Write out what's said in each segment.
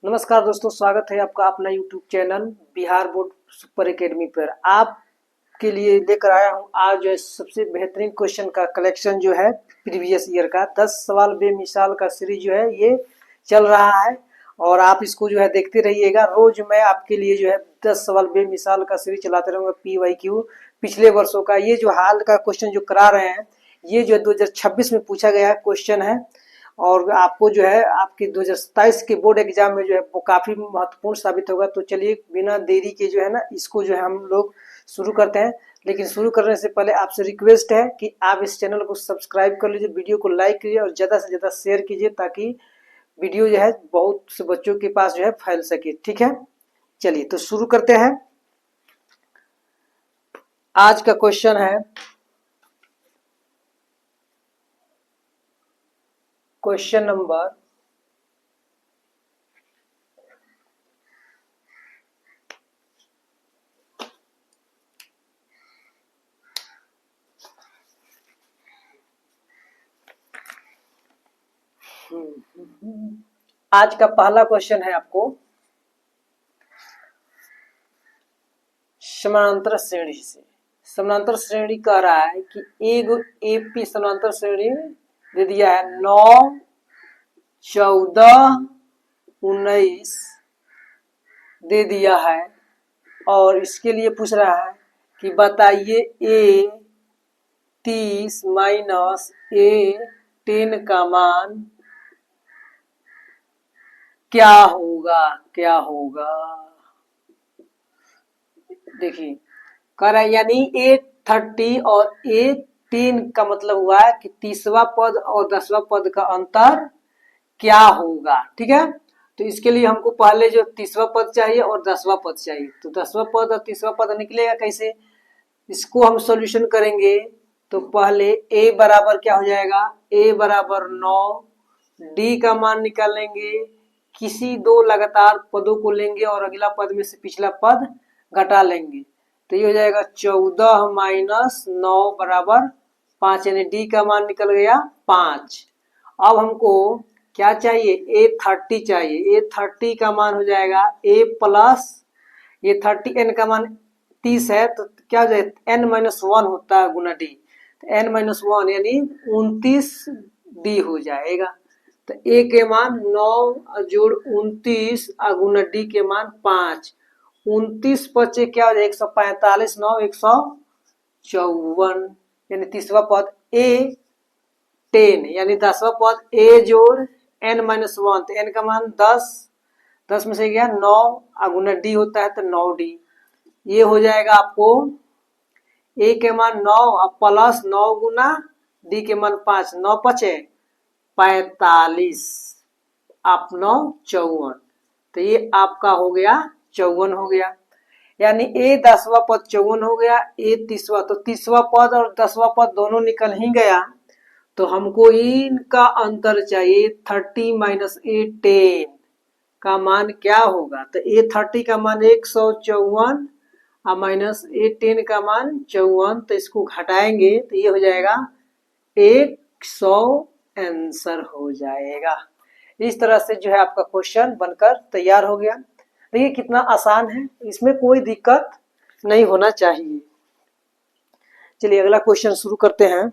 नमस्कार दोस्तों, स्वागत है आपका अपना YouTube channel Bihar board super academy पर। आपके लिए लेकर आया हूं आज जो है सबसे बेहतरीन क्वेश्चन का कलेक्शन जो है प्रीवियस ईयर का 10 सवाल बेमिसाल का सीरीज जो है ये चल रहा है और आप इसको जो है देखते रहिएगा। रोज मैं आपके लिए जो है 10 सवाल बेमिसाल का सीरीज चलाते रहूँगा। PYQ पिछले वर्षों का ये जो हाल का क्वेश्चन जो करा रहे हैं ये जो है 2026 में पूछा गया क्वेश्चन है और आपको जो है आपके 2027 के बोर्ड एग्जाम में जो है वो काफ़ी महत्वपूर्ण साबित होगा। तो चलिए बिना देरी के जो है ना इसको जो है हम लोग शुरू करते हैं। लेकिन शुरू करने से पहले आपसे रिक्वेस्ट है कि आप इस चैनल को सब्सक्राइब कर लीजिए, वीडियो को लाइक कीजिए और ज़्यादा से ज़्यादा शेयर कीजिए ताकि वीडियो जो है बहुत से बच्चों के पास जो है फैल सके। ठीक है, चलिए तो शुरू करते हैं। आज का क्वेश्चन है क्वेश्चन नंबर आज का पहला क्वेश्चन है आपको समानांतर श्रेणी से। समानांतर श्रेणी कह रहा है कि एक एपी समानांतर श्रेणी दे दिया है 9, 14, 19 दे दिया है और इसके लिए पूछ रहा है कि बताइए A 30 माइनस A 10 का मान क्या होगा। देखिए कह रहा है यानी A30 और A10 का मतलब हुआ है कि 30वां पद और 10वां पद का अंतर क्या होगा। ठीक है, तो इसके लिए हमको पहले जो 30वां पद चाहिए और 10वां पद चाहिए। तो 10वां पद और 30वां पद निकलेगा कैसे, इसको हम सॉल्यूशन करेंगे। तो पहले A बराबर क्या हो जाएगा, A बराबर 9, D का मान निकालेंगे, किसी दो लगातार पदों को लेंगे और अगला पद में से पिछला पद घटा लेंगे। तो ये हो जाएगा 14 माइनस 9 बराबर 5, यानी D का मान निकल गया 5। अब हमको क्या चाहिए, A30 चाहिए। A30 का मान हो जाएगा A प्लस ये 30, n का मान 30 है तो क्या हो जाएगा n-1 होता है गुना D, तो n-1 यानी 29D हो जाएगा। तो A के मान 9 जोड़ 29 गुना D के मान 5, 29 बचे क्या हो जाएगा 145, 9 154, यानी 30वां पद A 10 यानी 10वां पद A जोड़ n-1, तो n का मान 10 में से गया 9 गुना D होता है तो 9D। ये हो जाएगा आपको A के मान 9 प्लस 9 गुना D के मान 5, 9 पचे 45, आप 9 54, तो ये आपका हो गया 54 हो गया। यानी A 10वां पद 54 हो गया, A 30वां, तो 30वां पद और 10वां पद दोनों निकल ही गया। तो हमको इनका अंतर चाहिए 30 माइनस A 10 का मान क्या होगा। तो A30 का मान 154 और माइनस A10 का मान 54, तो इसको घटाएंगे तो ये हो जाएगा 100 आंसर हो जाएगा। इस तरह से जो है आपका क्वेश्चन बनकर तैयार हो गया। देखिए कितना आसान है, इसमें कोई दिक्कत नहीं होना चाहिए। चलिए अगला क्वेश्चन शुरू करते हैं।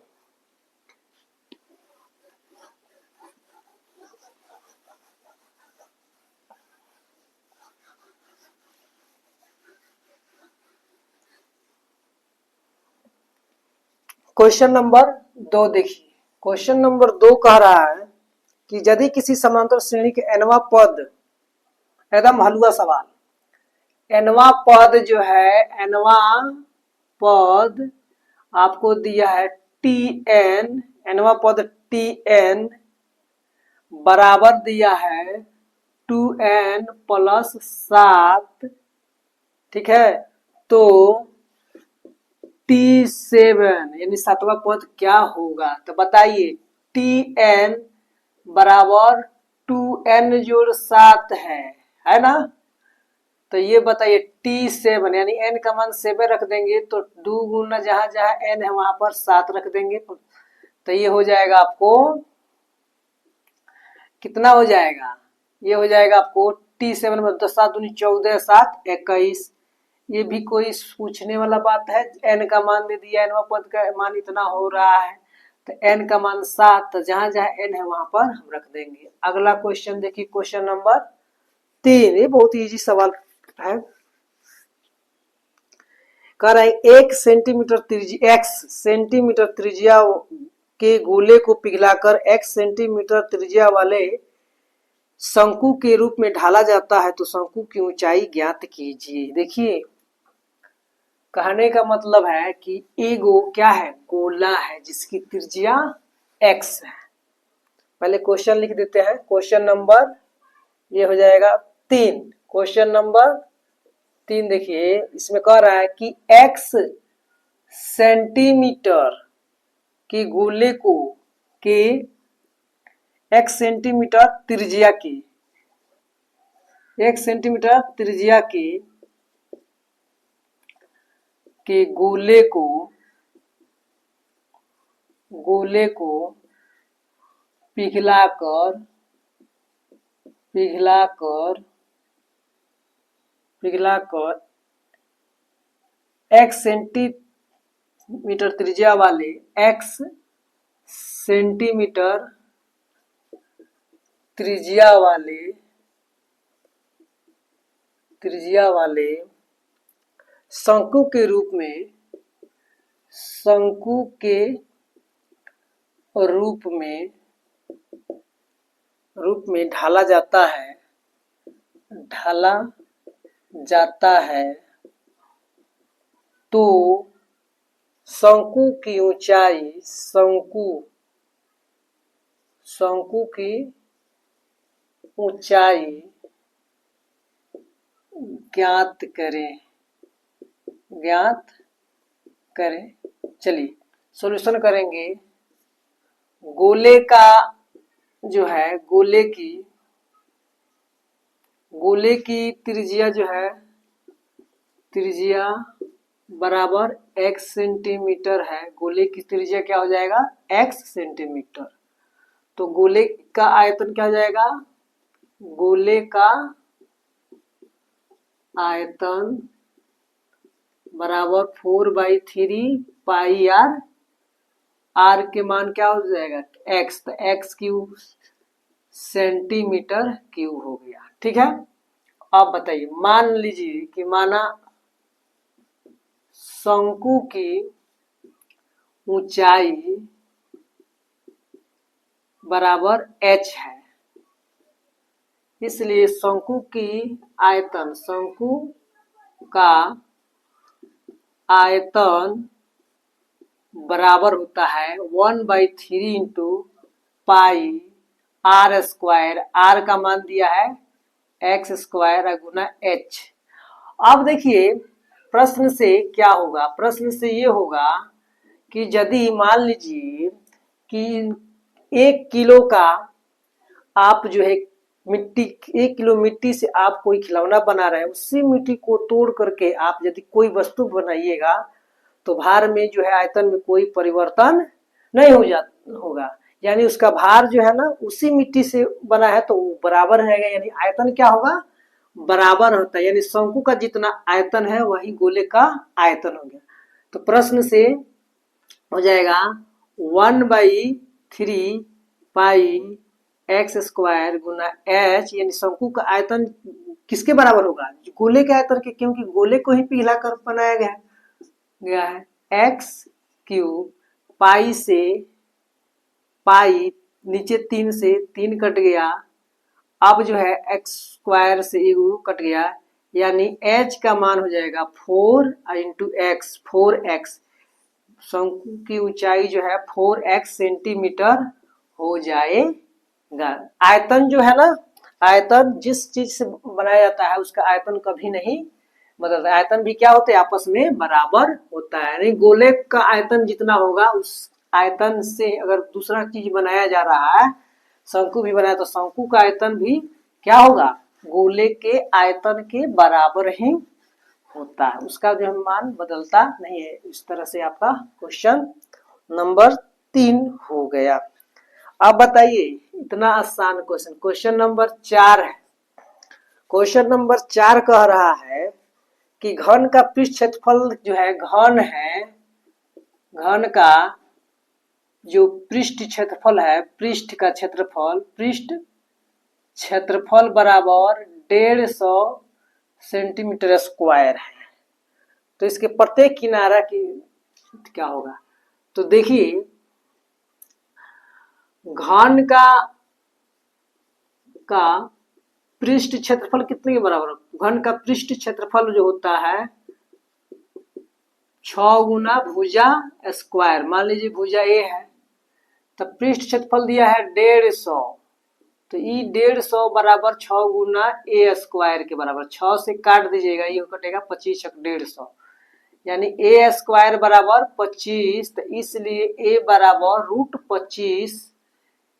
क्वेश्चन नंबर 2 देखिए। क्वेश्चन नंबर 2 कह रहा है कि यदि किसी समांतर श्रेणी के nवां पद, एकदम हलवा सवाल, nवां पद जो है nवां पद आपको दिया है Tn, nवां पद Tn बराबर दिया है 2n प्लस 7। ठीक है, तो T7 यानी 7वां पद क्या होगा। तो बताइए Tn बराबर 2n जोड़ 7 है ना। तो ये बताइए T7 यानी n का मान 7 रख देंगे तो 2 गुना जहां जहां n है वहां पर 7 रख देंगे, तो ये हो जाएगा आपको कितना हो जाएगा, ये हो जाएगा आपको 87 में 10 7 दूनी 14 7 21। ये भी कोई पूछने वाला बात है। n का मान दे दिया, nवा पद का मान इतना हो रहा है तो n का मान 7, तो जहां जहां n है वहां पर हम रख देंगे। अगला क्वेश्चन देखिए, क्वेश्चन नंबर 3। ये बहुत इजी सवाल है। कह रहा है 1 सेंटीमीटर त्रिज्या, x सेंटीमीटर त्रिज्या के गोले को पिघलाकर x सेंटीमीटर त्रिज्या वाले शंकु के रूप में ढाला जाता है तो शंकु की ऊंचाई ज्ञात कीजिए। देखिए, कहने का मतलब है कि एगो क्या है, गोला है जिसकी त्रिज्या x है। पहले क्वेश्चन लिख देते हैं। क्वेश्चन नंबर ये हो जाएगा 3। क्वेश्चन नंबर 3 देखिए, इसमें कह रहा है कि x सेंटीमीटर के गोले को के x सेंटीमीटर त्रिज्या की, 1 सेंटीमीटर त्रिज्या के गोले को पिघलाकर x सेंटीमीटर त्रिज्या वाले x सेंटीमीटर त्रिज्या वाले शंकु के रूप में ढाला जाता है तो शंकु की ऊंचाई ज्ञात करें। चलिए सॉल्यूशन करेंगे। गोले का जो है, गोले की त्रिज्या जो है, त्रिज्या बराबर x सेंटीमीटर है। गोले की त्रिज्या क्या हो जाएगा, x सेंटीमीटर। तो गोले का आयतन क्या हो जाएगा, गोले का आयतन बराबर 4/3 पाई r। r के मान क्या हो जाएगा, x, तो x क्यूब सेंटीमीटर क्यूब हो गया। ठीक है, अब बताइए, मान लीजिए कि माना शंकु की ऊंचाई बराबर h है, इसलिए शंकु का आयतन बराबर होता है 1/3 into pi r square. r का मान दिया है x स्क्वायर गुना h। अब देखिए प्रश्न से क्या होगा, प्रश्न से ये होगा कि यदि मान लीजिए कि 1 किलो का आप जो है मिट्टी, 1 किलो मिट्टी से आप कोई खिलौना बना रहे हैं, उसी मिट्टी को तोड़ करके आप यदि कोई वस्तु बनाइएगा तो भार में जो है, आयतन में कोई परिवर्तन नहीं होगा। यानी उसका भार जो है ना, उसी मिट्टी से बना है तो वो बराबर रहेगा, यानी आयतन क्या होगा, बराबर होता है। यानी शंकु का जितना आयतन है वही गोले का आयतन हो गया। तो प्रश्न से हो जाएगा 1/3 पाई x स्क्वायर गुना h, यानी शंकु का आयतन किसके बराबर होगा, गोले के आयतन के, क्योंकि गोले को ही पिघला कर बनाया गया है। x क्यूब पाई से, पाई नीचे 3 से 3 कट गया, अब जो है x स्क्वायर से एगो कट गया, यानी h का मान हो जाएगा 4 इंटू x, 4x। शंकु की ऊंचाई जो है 4x सेंटीमीटर हो जाएगा। आयतन जो है ना, आयतन जिस चीज से बनाया जाता है उसका आयतन कभी नहीं बदलता। आयतन भी क्या होते हैं, आपस में बराबर होता है। यानी गोले का आयतन जितना होगा उस आयतन से अगर दूसरा चीज बनाया जा रहा है, शंकु भी बनाया, तो शंकु का आयतन भी क्या होगा, गोले के आयतन के बराबर ही होता है, उसका जो मान बदलता नहीं है। इस तरह से आपका क्वेश्चन नंबर 3 हो गया। अब बताइए, इतना आसान क्वेश्चन, क्वेश्चन नंबर 4 है। क्वेश्चन नंबर 4 कह रहा है कि घन का पृष्ठ क्षेत्रफल जो है, घन का जो पृष्ठ क्षेत्रफल है, पृष्ठ का क्षेत्रफल, पृष्ठ क्षेत्रफल बराबर 150 सेंटीमीटर स्क्वायर है। तो इसके प्रत्येक किनारा की क्या होगा? तो देखिए घन का पृष्ठ क्षेत्रफल कितने के बराबर? घन का पृष्ठ क्षेत्रफल जो होता है 6 गुना भुजा स्क्वायर। मान लीजिए भुजा ए है, तो पृष्ठ क्षेत्रफल दिया है 150, तो ये 150 बराबर 6 गुना ए स्क्वायर के बराबर। 6 से काट दीजिएगा, ये कटेगा 25 150, यानी ए स्क्वायर बराबर 25। तो इसलिए ए बराबर √25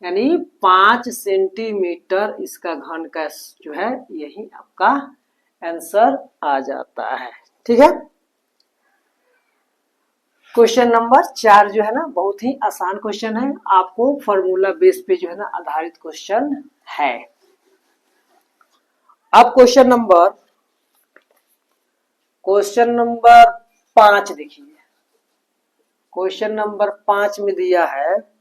यानी 5 सेंटीमीटर इसका घन का जो है, यही आपका आंसर आ जाता है। ठीक है, क्वेश्चन नंबर 4 जो है ना, बहुत ही आसान क्वेश्चन है, आपको फॉर्मूला बेस पे जो है ना आधारित क्वेश्चन है। अब क्वेश्चन नंबर 5 देखिए। क्वेश्चन नंबर 5 में दिया है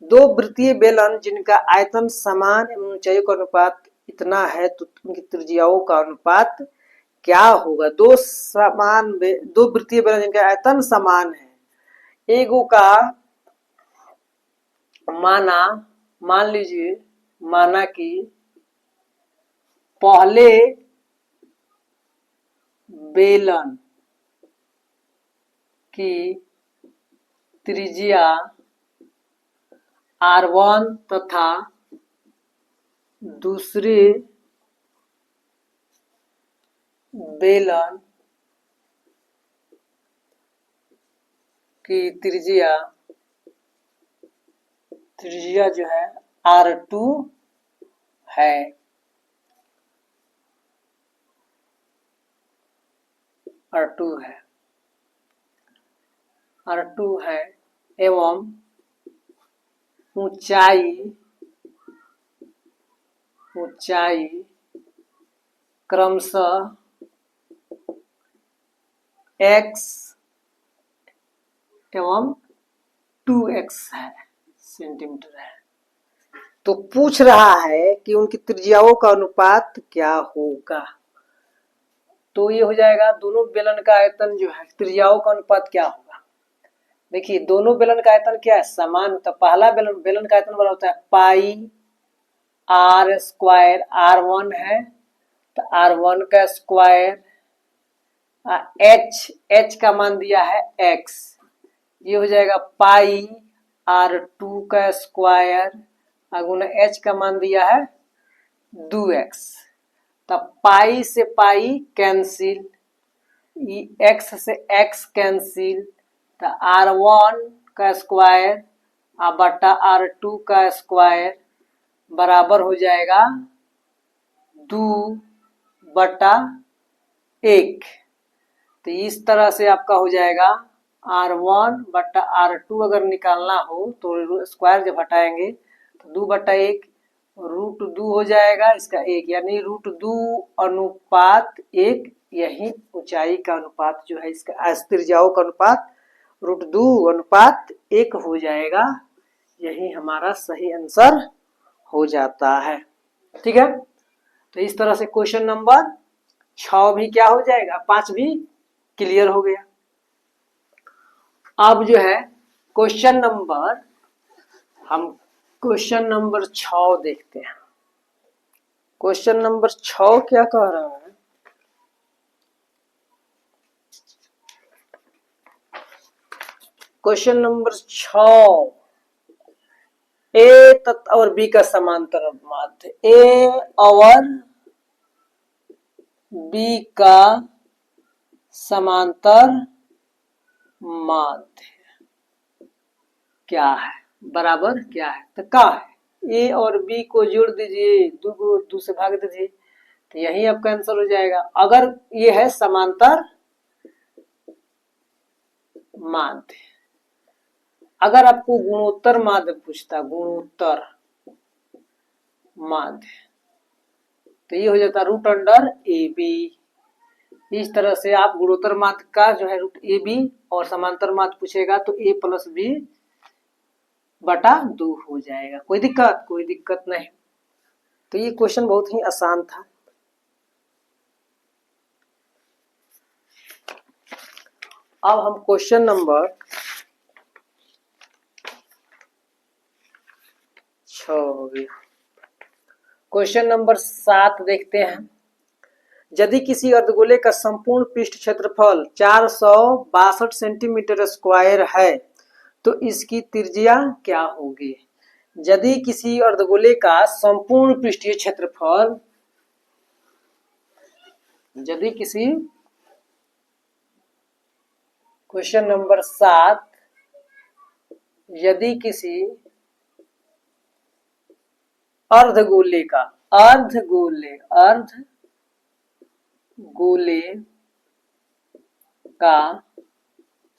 2 वृत्तीय बेलन जिनका आयतन समान एवं ऊंचाई का अनुपात इतना है, तो उनकी त्रिज्याओं का अनुपात क्या होगा? 2 वृत्तीय बेलन जिनका आयतन समान है, एगो का मान लीजिए माना कि पहले बेलन की त्रिज्या R1 तथा दूसरे बेलन की त्रिज्या जो है R2 है। R2 है एवं ऊंचाई क्रमशः x एवं 2x है, सेंटीमीटर है। तो पूछ रहा है कि उनकी त्रिज्याओं का अनुपात क्या होगा। तो ये हो जाएगा दोनों बेलन का आयतन जो है, त्रिज्याओं का अनुपात क्या होगा? देखिए दोनों बेलन का आयतन क्या है? समान होता है। पहला बेलन का आयतन बड़ा होता है पाई R स्क्वायर, R1 है तो R1 का स्क्वायर, h का मान दिया है x, ये हो जाएगा पाई R2 का स्क्वायर गुना h का मान दिया है 2x। तब पाई से पाई कैंसिल, x से x कैंसिल, तो R1 का स्क्वायर बटा R2 का स्क्वायर बराबर हो जाएगा 2/1। तो इस तरह से आपका हो जाएगा R1 बटा R2 अगर निकालना हो तो स्क्वायर जब हटाएंगे तो 2/1 √2 हो जाएगा, इसका 1 यानी √2 अनुपात 1, यही ऊंचाई का अनुपात जो है, इसका त्रिज्याओं का अनुपात √2 अनुपात 1 हो जाएगा। यही हमारा सही आंसर हो जाता है। ठीक है, तो इस तरह से क्वेश्चन नंबर 6 भी क्या हो जाएगा, 5 भी क्लियर हो गया। अब जो है क्वेश्चन नंबर 6 देखते हैं। क्वेश्चन नंबर 6 क्या कह रहा है? क्वेश्चन नंबर 6 ए और बी का समांतर माध्य, ए और बी का समांतर माध्य क्या है, बराबर क्या है? तो क्या है? ए और बी को जोड़ दीजिए, 2 को 2 से भाग दीजिए, तो यही आपका आंसर हो जाएगा। अगर ये है समांतर माध्य, अगर आपको गुणोत्तर माध्य पूछता, गुणोत्तर माध्य, तो ये हो जाता रूट अंडर ए बी। इस तरह से आप गुणोत्तर माध्य का जो है रूट ए बी और समांतर माध्य पूछेगा तो ए प्लस बी बटा 2 हो जाएगा। कोई दिक्कत? कोई दिक्कत नहीं। तो ये क्वेश्चन बहुत ही आसान था। अब हम क्वेश्चन नंबर 6 हो गया। क्वेश्चन नंबर 7 देखते हैं। यदि किसी अर्धगोले का संपूर्ण पृष्ठ क्षेत्रफल 462 सेंटीमीटर स्क्वायर है तो इसकी त्रिज्या क्या होगी? यदि किसी अर्धगोले का संपूर्ण पृष्ठीय क्षेत्रफल क्वेश्चन नंबर 7, यदि किसी अर्धगोले का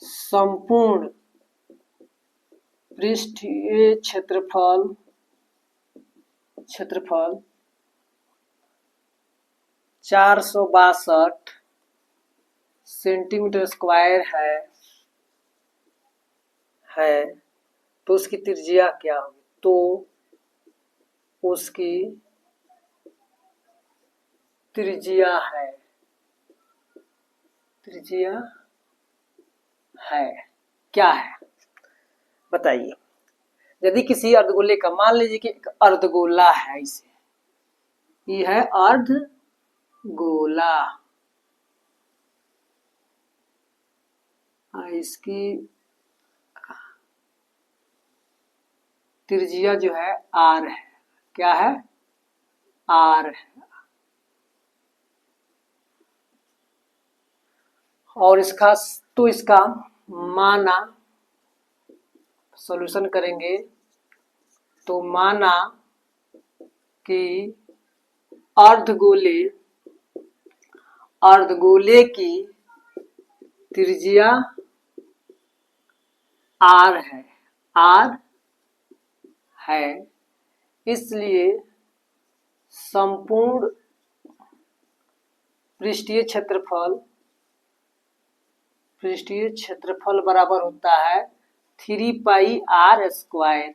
संपूर्ण पृष्ठीय क्षेत्रफल 462 सेंटीमीटर स्क्वायर है तो उसकी त्रिज्या क्या होगी? तो उसकी त्रिज्या है क्या है बताइए। यदि किसी अर्धगोले का, मान लीजिए कि एक अर्धगोला है, इसे ये है अर्धगोला, इसकी त्रिज्या जो है आर है। क्या है? आर है। और इसका माना, सॉल्यूशन करेंगे तो माना कि अर्धगोले की त्रिज्या आर है, इसलिए संपूर्ण पृष्ठीय क्षेत्रफल बराबर होता है 3 पाई आर स्क्वायर।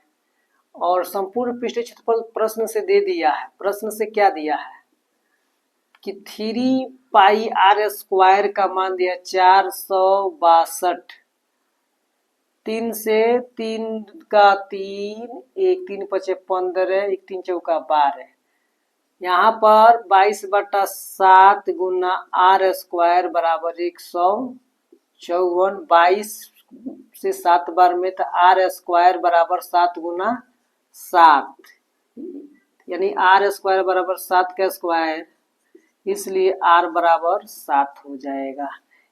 और संपूर्ण पृष्ठीय क्षेत्रफल प्रश्न से दे दिया है। प्रश्न से क्या दिया है कि 3 पाई आर स्क्वायर का मान दिया 462। 3 से 3 का 3, 1 3 5 15, 1 3 चौका 12। यहाँ पर 22/7 गुना आर स्क्वायर बराबर 154। 22 से 7 बार में तो आर स्क्वायर बराबर 7 गुना 7, यानी आर स्क्वायर बराबर 7 का स्क्वायर, इसलिए आर बराबर 7 हो जाएगा।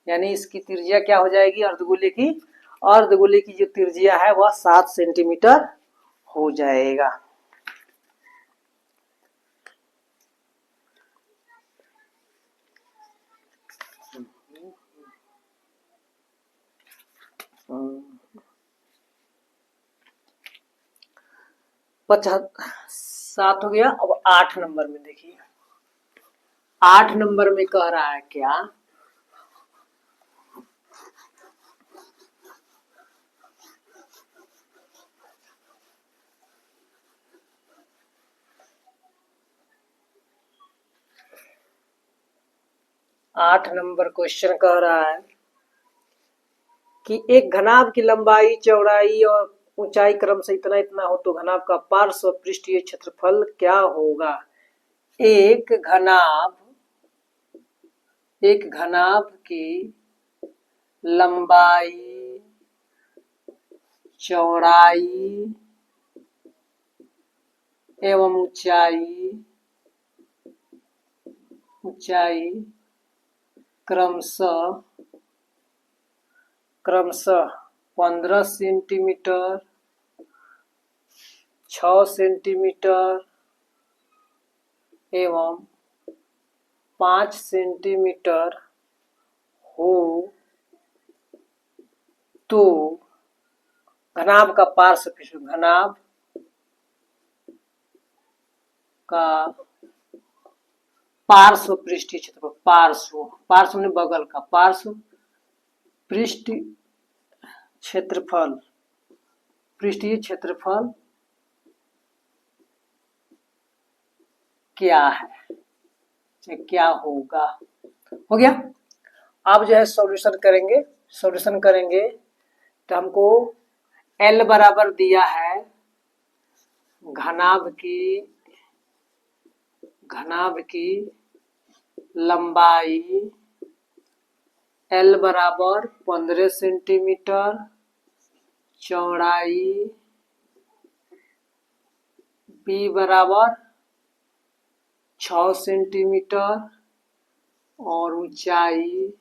यानी इसकी त्रिज्या क्या हो जाएगी? अर्धगोले की जो त्रिज्या है वह 7 सेंटीमीटर हो जाएगा। सात हो गया। अब 8 नंबर में देखिए। 8 नंबर में कह रहा है क्या? आठ नंबर क्वेश्चन कह रहा है कि एक घनाभ की लंबाई, चौड़ाई और ऊंचाई क्रम से इतना इतना हो तो घनाभ का पार्श्व पृष्ठीय क्षेत्रफल क्या होगा? एक घनाभ की लंबाई, चौड़ाई एवं ऊंचाई क्रमशः 15 सेंटीमीटर, 6 सेंटीमीटर एवं 5 सेंटीमीटर हो तो घनाभ का पार्श्व पार्श्व पृष्ठीय क्षेत्रफल, पार्श्व पार्श्व ने बगल का, पार्श्व पृष्ठ क्षेत्रफल, पृष्ठीय क्षेत्रफल क्या है, क्या होगा। हो गया। अब जो है सॉल्यूशन करेंगे, सॉल्यूशन करेंगे तो हमको L बराबर दिया है घनाभ की लंबाई L बराबर 15 सेंटीमीटर, चौड़ाई B बराबर 6 सेंटीमीटर और ऊंचाई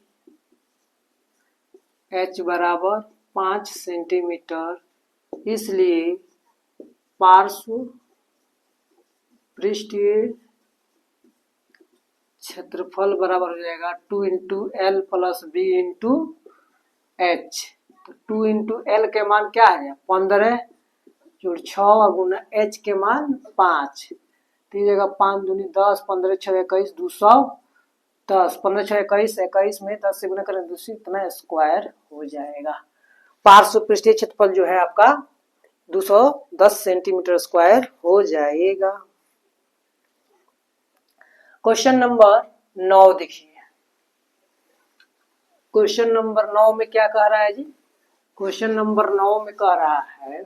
H बराबर 5 सेंटीमीटर। इसलिए पार्श्व पृष्ठीय क्षेत्रफल बराबर हो जाएगा 2 into L plus B into H. तो 2 इंटू एल के मान क्या है 15 जोड़ 6 गुना एच के मान 5, तीन जगह 5 दूनी 10, 15 6 21 210, 15 6 21, 21 में 10 से गुना करें दूसरी इतना स्क्वायर हो जाएगा। पार्श्व पृष्ठीय क्षेत्रफल जो है आपका 210 सेंटीमीटर स्क्वायर हो जाएगा। क्वेश्चन नंबर 9 देखिए। क्वेश्चन नंबर 9 में क्या कह रहा है जी, क्वेश्चन नंबर 9 में कह रहा है,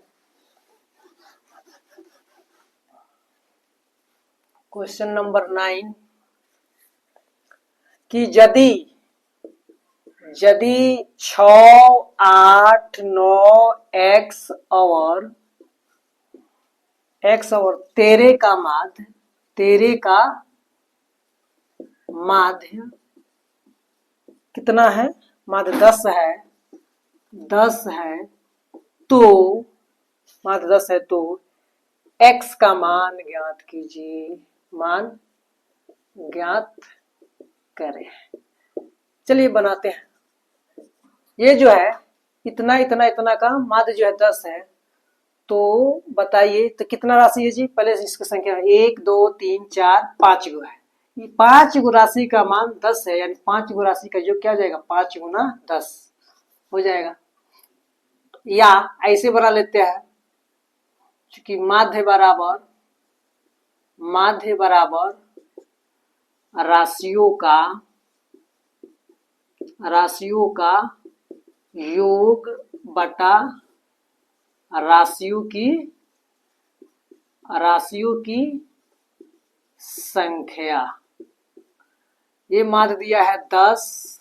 क्वेश्चन नंबर 9 कि यदि 6 8 9 x और तेरे का माध्य कितना है, माध्य 10 है, तो माध्य 10 है तो x का मान ज्ञात कीजिए, मान ज्ञात करें। चलिए बनाते हैं। ये जो है इतना का माध्य जो है 10 है, तो बताइए तो कितना राशि है जी, पहले इसकी संख्या 1 2 3 4 5 गो है, ये 5 गो राशि का मान 10 है, यानी 5 गो राशि का जो क्या हो जाएगा 5 गुना 10 हो जाएगा। या ऐसे बना लेते हैं, क्योंकि माध्य बराबर राशियों का योग बटा राशियों की संख्या। ये माध्य दिया है 10,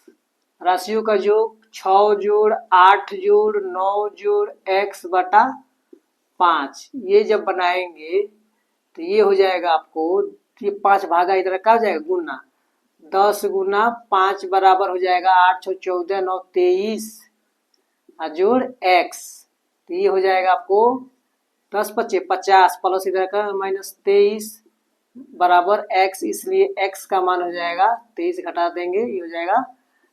राशियों का योग 6 जोड़ 8 जोड़ 9 जोड़ x बटा 5। ये जब बनाएंगे तो ये हो जाएगा आपको, ये 5 भागा इधर क्या हो जाएगा गुना, 10 गुना 5 बराबर हो जाएगा 8 6 14 9 23 जोड़ x, तो ये हो जाएगा आपको 10 25 50 प्लस इधर का माइनस 23 बराबर x, इसलिए x का मान हो जाएगा 23 घटा देंगे, ये हो जाएगा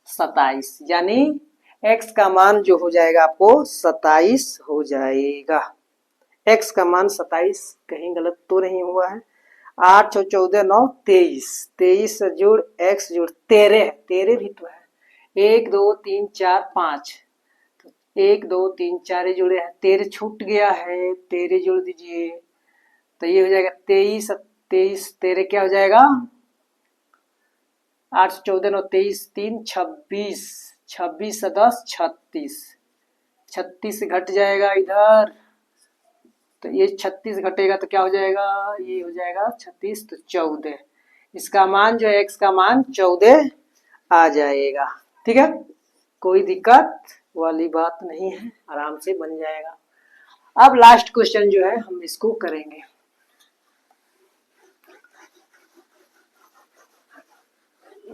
27, यानी x का मान जो हो जाएगा आपको 27 हो जाएगा। x का मान 27, कहीं गलत तो नहीं हुआ है। 8 6 14 9 23, 23 जोड़ x जोड़ 13 भी तो है, 1 2 3 4 5, 1 2 3 4 जोड़े हैं, 13 छूट गया है, 13 जोड़ दीजिए तो ये हो जाएगा 23 13 क्या हो जाएगा 8 14 9 23 3 26, 26 10 36, 36 घट जाएगा इधर, तो ये 36 घटेगा तो क्या हो जाएगा, ये हो जाएगा 36 तो 14, इसका मान जो है x का मान 14 आ जाएगा। ठीक है, कोई दिक्कत वाली बात नहीं है, आराम से बन जाएगा। अब लास्ट क्वेश्चन जो है हम इसको करेंगे।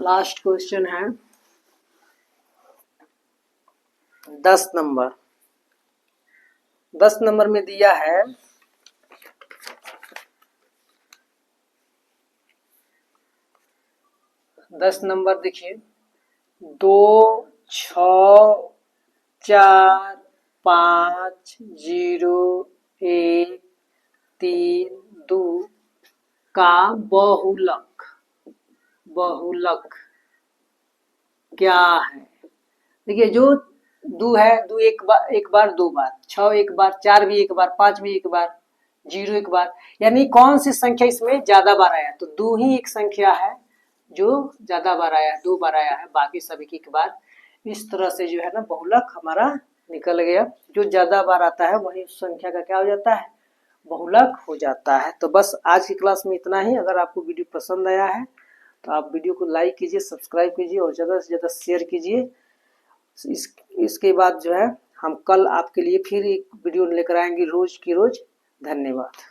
लास्ट क्वेश्चन है 10 नंबर। 10 नंबर में दिया है 10 नंबर देखिए 2 6 4 5 0 1 3 2 का बहुलक बहुलक क्या है। देखिए जो दो है, दो एक बार 2 बार, 6 एक बार, 4 भी एक बार, 5 भी एक बार, 0 एक बार, यानी कौन सी संख्या इसमें ज्यादा बार आया, तो 2 ही एक संख्या है जो ज्यादा बार आया है, 2 बार आया है, बाकी सभी की एक बार। इस तरह से जो है ना बहुलक हमारा निकल गया, जो ज्यादा बार आता है वही उस संख्या का क्या हो जाता है, बहुलक हो जाता है। तो बस आज की क्लास में इतना ही। अगर आपको वीडियो पसंद आया है तो आप वीडियो को लाइक कीजिए, सब्सक्राइब कीजिए और ज़्यादा से ज़्यादा शेयर कीजिए। इसके बाद जो है हम कल आपके लिए फिर एक वीडियो लेकर आएंगे रोज की रोज। धन्यवाद।